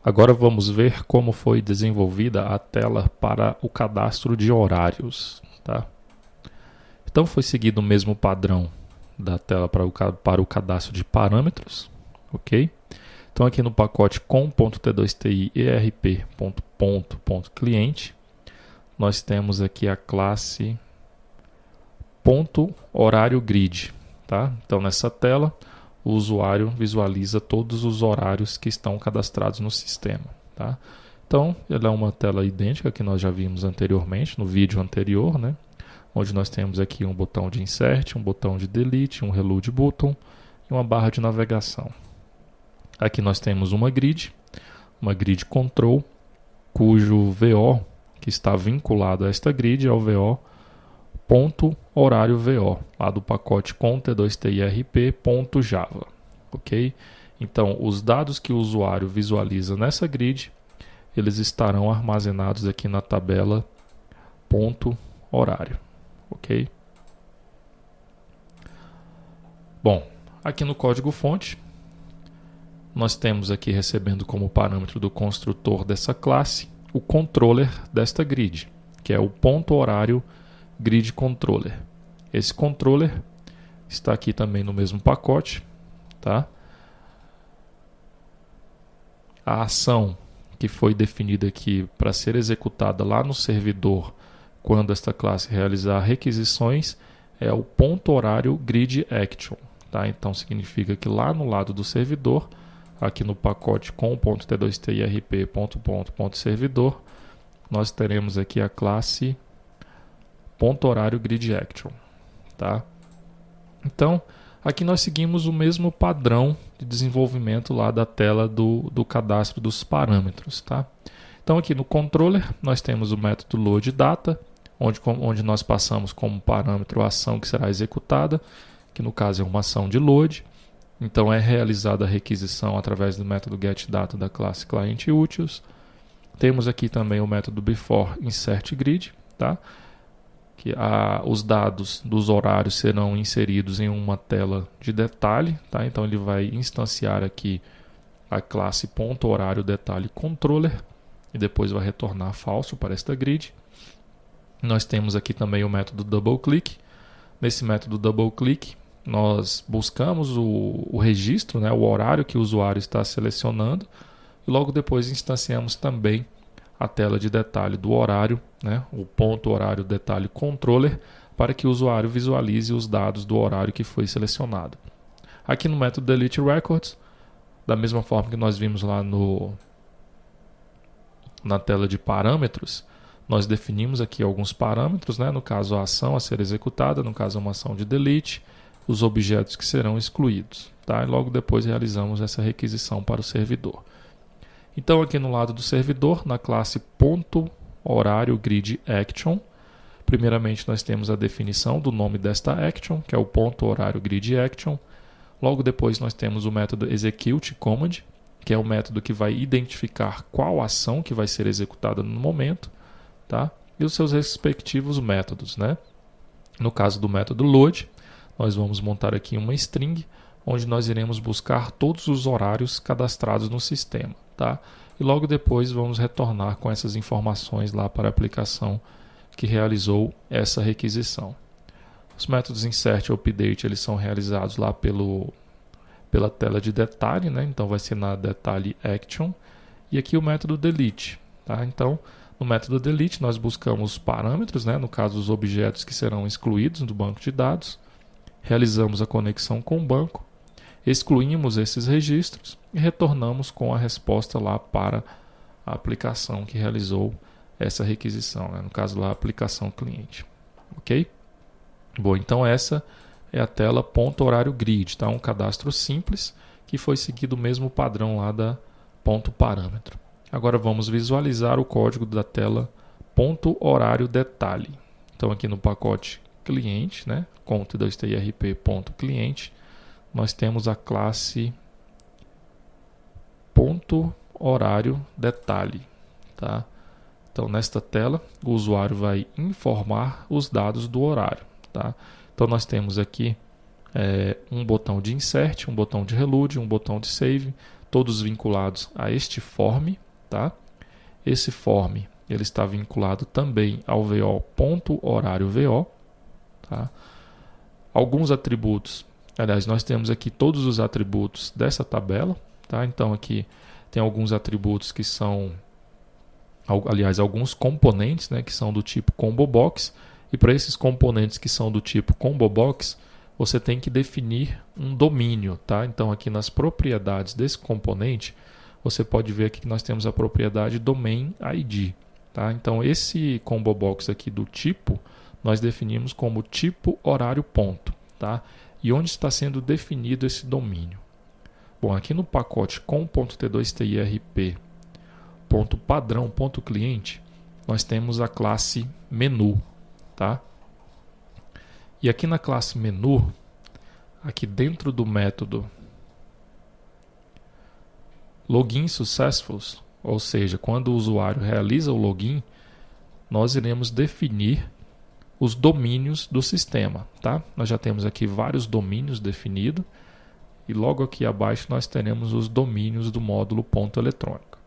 Agora vamos ver como foi desenvolvida a tela para o cadastro de horários. Tá? Então foi seguido o mesmo padrão da tela para o cadastro de parâmetros. Ok? Então aqui no pacote com.t2ti erp.ponto.cliente, nós temos aqui a classe ponto horário grid. Tá? Então nessa tela o usuário visualiza todos os horários que estão cadastrados no sistema. Tá? Então ela é uma tela idêntica que nós já vimos anteriormente no vídeo anterior, né? Onde nós temos aqui um botão de insert, um botão de delete, um reload button e uma barra de navegação. Aqui nós temos uma grid control, cujo VO que está vinculado a esta grid é o VO ponto horário VO, lá do pacote com t2tirp.java, ok? Então, os dados que o usuário visualiza nessa grid, eles estarão armazenados aqui na tabela ponto horário, ok? Bom, aqui no código-fonte, nós temos aqui recebendo como parâmetro do construtor dessa classe o controller desta grid, que é o ponto horário grid controller. Esse controller está aqui também no mesmo pacote, tá? A ação que foi definida aqui para ser executada lá no servidor quando esta classe realizar requisições é o ponto horário grid action, tá? Então significa que lá no lado do servidor, aqui no pacote com.t2tirp.servidor, nós teremos aqui a classe ponto horário grid action, tá? Então, aqui nós seguimos o mesmo padrão de desenvolvimento lá da tela do cadastro dos parâmetros, tá? Então, aqui no controller, nós temos o método loadData, onde nós passamos como parâmetro a ação que será executada, que no caso é uma ação de load. Então, é realizada a requisição através do método getData da classe clientUtils. Temos aqui também o método beforeInsertGrid, tá? Que os dados dos horários serão inseridos em uma tela de detalhe, tá? Então ele vai instanciar aqui a classe ponto horário detalhe controller e depois vai retornar falso para esta grid. Nós temos aqui também o método double click. Nesse método double click nós buscamos o registro, né, o horário que o usuário está selecionando e logo depois instanciamos também a tela de detalhe do horário, né, o ponto horário detalhe controller, para que o usuário visualize os dados do horário que foi selecionado. Aqui no método delete records, da mesma forma que nós vimos lá na tela de parâmetros, nós definimos aqui alguns parâmetros, né, no caso a ação a ser executada, no caso uma ação de delete, os objetos que serão excluídos, tá? E logo depois realizamos essa requisição para o servidor. Então aqui no lado do servidor, na classe ponto horário grid action, primeiramente nós temos a definição do nome desta action, que é o ponto horário grid action. Logo depois nós temos o método execute command, que é o método que vai identificar qual ação que vai ser executada no momento, tá? E os seus respectivos métodos, né? No caso do método load, nós vamos montar aqui uma string, onde nós iremos buscar todos os horários cadastrados no sistema, tá? E logo depois vamos retornar com essas informações lá para a aplicação que realizou essa requisição. Os métodos insert e update eles são realizados lá pela tela de detalhe, né? Então vai ser na detalhe action. E aqui o método delete, tá? Então no método delete nós buscamos os parâmetros, né? No caso os objetos que serão excluídos do banco de dados. Realizamos a conexão com o banco, excluímos esses registros e retornamos com a resposta lá para a aplicação que realizou essa requisição, né? No caso lá a aplicação cliente, ok? Bom, então essa é a tela ponto horário grid, tá? Um cadastro simples que foi seguido o mesmo padrão lá da ponto parâmetro. Agora vamos visualizar o código da tela ponto horário detalhe. Então aqui no pacote cliente, né, com t2tirp.cliente, nós temos a classe ponto horário detalhe, tá? Então nesta tela o usuário vai informar os dados do horário, tá? Então nós temos aqui um botão de insert, um botão de reload, um botão de save. todos vinculados a este form, tá? Esse form ele está vinculado também ao VO.HorárioVO, tá? Alguns atributos, aliás, nós temos aqui todos os atributos dessa tabela, tá? Então aqui tem alguns atributos que são, aliás, alguns componentes, né, que são do tipo combo box, e para esses componentes que são do tipo combo box, você tem que definir um domínio, tá? Então aqui nas propriedades desse componente, você pode ver aqui que nós temos a propriedade domain ID, tá? Então esse combo box aqui do tipo, nós definimos como tipo horário ponto, tá? E onde está sendo definido esse domínio? Bom, aqui no pacote com.t2tirp.padrão.cliente, nós temos a classe menu, tá? E aqui na classe menu, aqui dentro do método login successful, ou seja, quando o usuário realiza o login, nós iremos definir os domínios do sistema, tá? Nós já temos aqui vários domínios definidos e logo aqui abaixo nós teremos os domínios do módulo ponto eletrônico.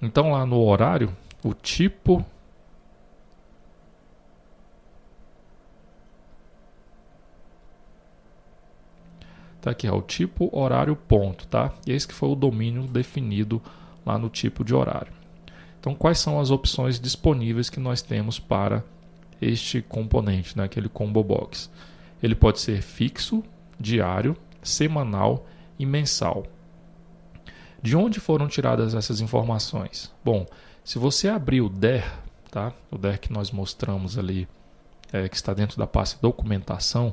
Então lá no horário, o tipo tá aqui, o tipo horário ponto, tá? E esse que foi o domínio definido lá no tipo de horário. Então, quais são as opções disponíveis que nós temos para este componente, né? Aquele combo box? Ele pode ser fixo, diário, semanal e mensal. De onde foram tiradas essas informações? Bom, se você abrir o DER, tá? O DER que nós mostramos ali, que está dentro da pasta documentação,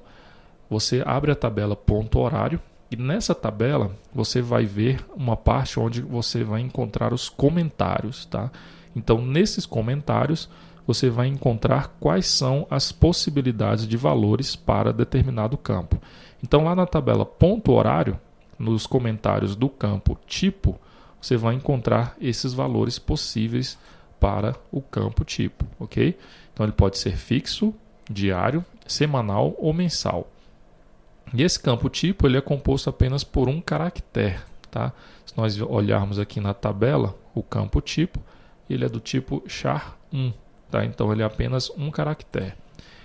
você abre a tabela ponto horário e nessa tabela você vai ver uma parte onde você vai encontrar os comentários, tá? Então, nesses comentários, você vai encontrar quais são as possibilidades de valores para determinado campo. Então, lá na tabela ponto horário, nos comentários do campo tipo, você vai encontrar esses valores possíveis para o campo tipo, ok? Então, ele pode ser fixo, diário, semanal ou mensal. E esse campo tipo ele é composto apenas por um caractere, tá? Se nós olharmos aqui na tabela, o campo tipo, ele é do tipo char1, tá? Então ele é apenas um caractere.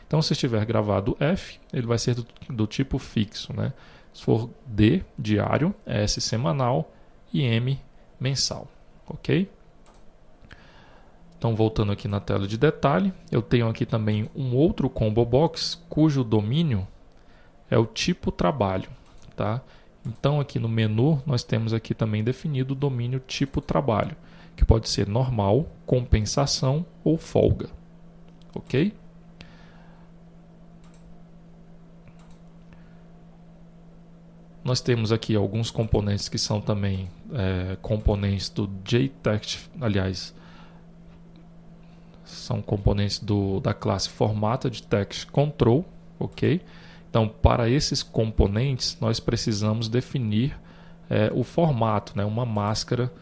Então se estiver gravado F, ele vai ser do tipo fixo, né? Se for D, diário, S, semanal e M, mensal, ok? Então voltando aqui na tela de detalhe, eu tenho aqui também um outro combo box cujo domínio é o tipo trabalho, tá? Então aqui no menu nós temos aqui também definido o domínio tipo trabalho, que pode ser normal, compensação ou folga, ok? Nós temos aqui alguns componentes que são também componentes do JText, aliás, são componentes da classe Formatted Text Control, ok? Então, para esses componentes, nós precisamos definir o formato, né, uma máscara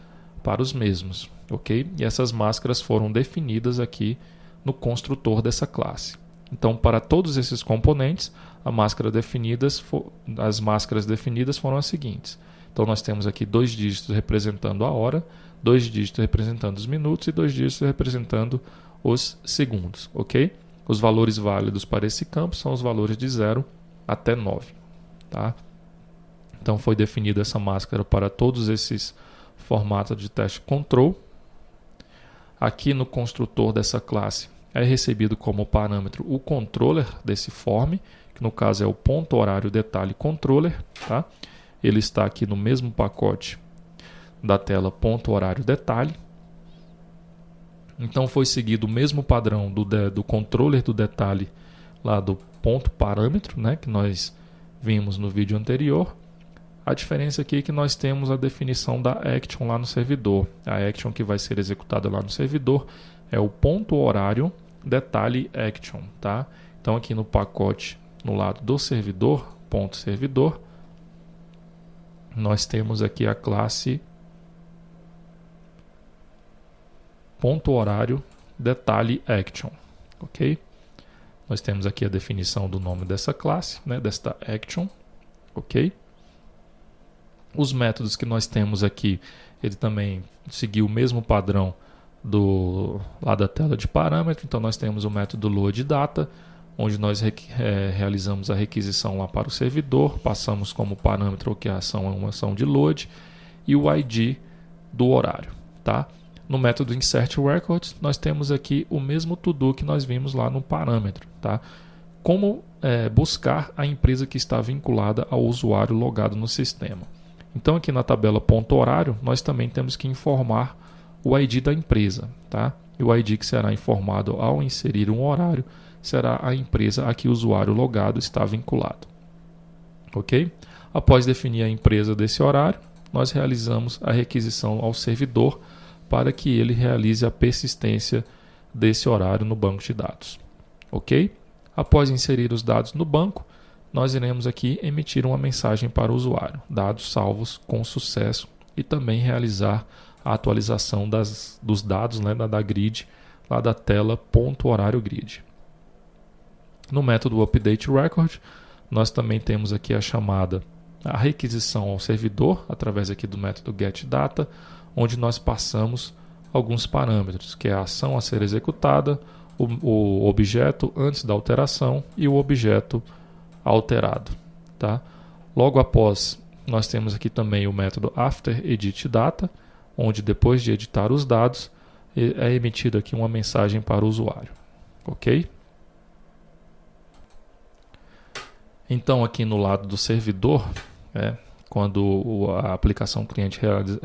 para os mesmos, ok? E essas máscaras foram definidas aqui no construtor dessa classe. Então, para todos esses componentes, as máscaras definidas foram as seguintes. Então, nós temos aqui 2 dígitos representando a hora, 2 dígitos representando os minutos e 2 dígitos representando os segundos, ok? Os valores válidos para esse campo são os valores de 0 até 9, tá? Então foi definida essa máscara para todos esses formatos de teste control. Aqui no construtor dessa classe é recebido como parâmetro o controller desse form, que no caso é o ponto horário detalhe controller, tá? Ele está aqui no mesmo pacote da tela ponto horário detalhe. Então foi seguido o mesmo padrão do controller do detalhe lá do ponto parâmetro, né, que nós vimos no vídeo anterior. A diferença aqui é que nós temos a definição da action lá no servidor. A action que vai ser executada lá no servidor é o ponto horário detalhe action, tá? Então aqui no pacote, no lado do servidor, ponto servidor, nós temos aqui a classe ponto horário detalhe action, ok? Nós temos aqui a definição do nome dessa classe, né, desta action, ok? Os métodos que nós temos aqui, ele também seguiu o mesmo padrão lá da tela de parâmetro. Então nós temos o método loadData, onde nós realizamos a requisição lá para o servidor, passamos como parâmetro que a ação é uma ação de load e o ID do horário. Tá? No método insertRecords, nós temos aqui o mesmo to-do que nós vimos lá no parâmetro. Tá? Como buscar a empresa que está vinculada ao usuário logado no sistema. Então aqui na tabela ponto horário, nós também temos que informar o ID da empresa. Tá? E o ID que será informado ao inserir um horário será a empresa a que o usuário logado está vinculado. Ok? Após definir a empresa desse horário, nós realizamos a requisição ao servidor para que ele realize a persistência desse horário no banco de dados. Ok? Após inserir os dados no banco, nós iremos aqui emitir uma mensagem para o usuário, dados salvos com sucesso, e também realizar a atualização dos dados, né, da grid, lá da tela ponto horário grid. No método updateRecord, nós também temos aqui a requisição ao servidor, através aqui do método getData, onde nós passamos alguns parâmetros, que é a ação a ser executada, o objeto antes da alteração e o objeto alterado. Tá? Logo após, nós temos aqui também o método afterEditData, onde depois de editar os dados, é emitida aqui uma mensagem para o usuário. Ok? Então aqui no lado do servidor, quando a aplicação cliente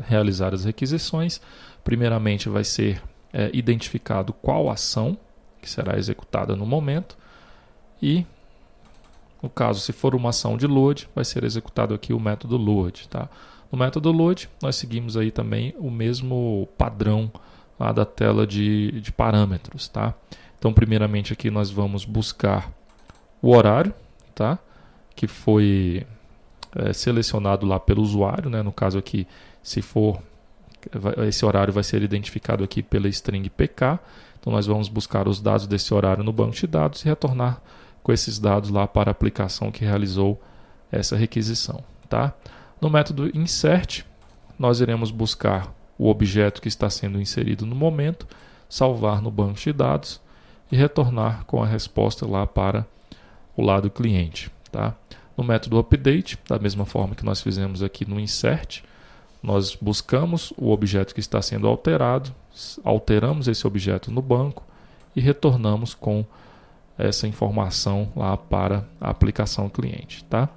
realizar as requisições, primeiramente vai ser identificado qual ação que será executada no momento, e no caso, se for uma ação de load, vai ser executado aqui o método load. Tá? No método load, nós seguimos aí também o mesmo padrão lá da tela de parâmetros. Tá? Então, primeiramente aqui nós vamos buscar o horário, tá? Que foi selecionado lá pelo usuário. Né? No caso aqui, se for esse horário vai ser identificado aqui pela string pk. Então nós vamos buscar os dados desse horário no banco de dados e retornar com esses dados lá para a aplicação que realizou essa requisição. Tá? No método insert, nós iremos buscar o objeto que está sendo inserido no momento, salvar no banco de dados e retornar com a resposta lá para o lado cliente. Tá? No método update, da mesma forma que nós fizemos aqui no insert, nós buscamos o objeto que está sendo alterado, alteramos esse objeto no banco e retornamos com essa informação lá para a aplicação cliente. Tá?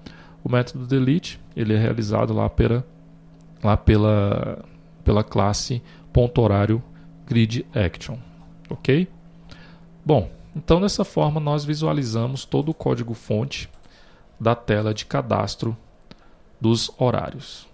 O método delete ele é realizado lá pela classe .horário grid action. Ok? Bom, então dessa forma nós visualizamos todo o código fonte da tela de cadastro dos horários.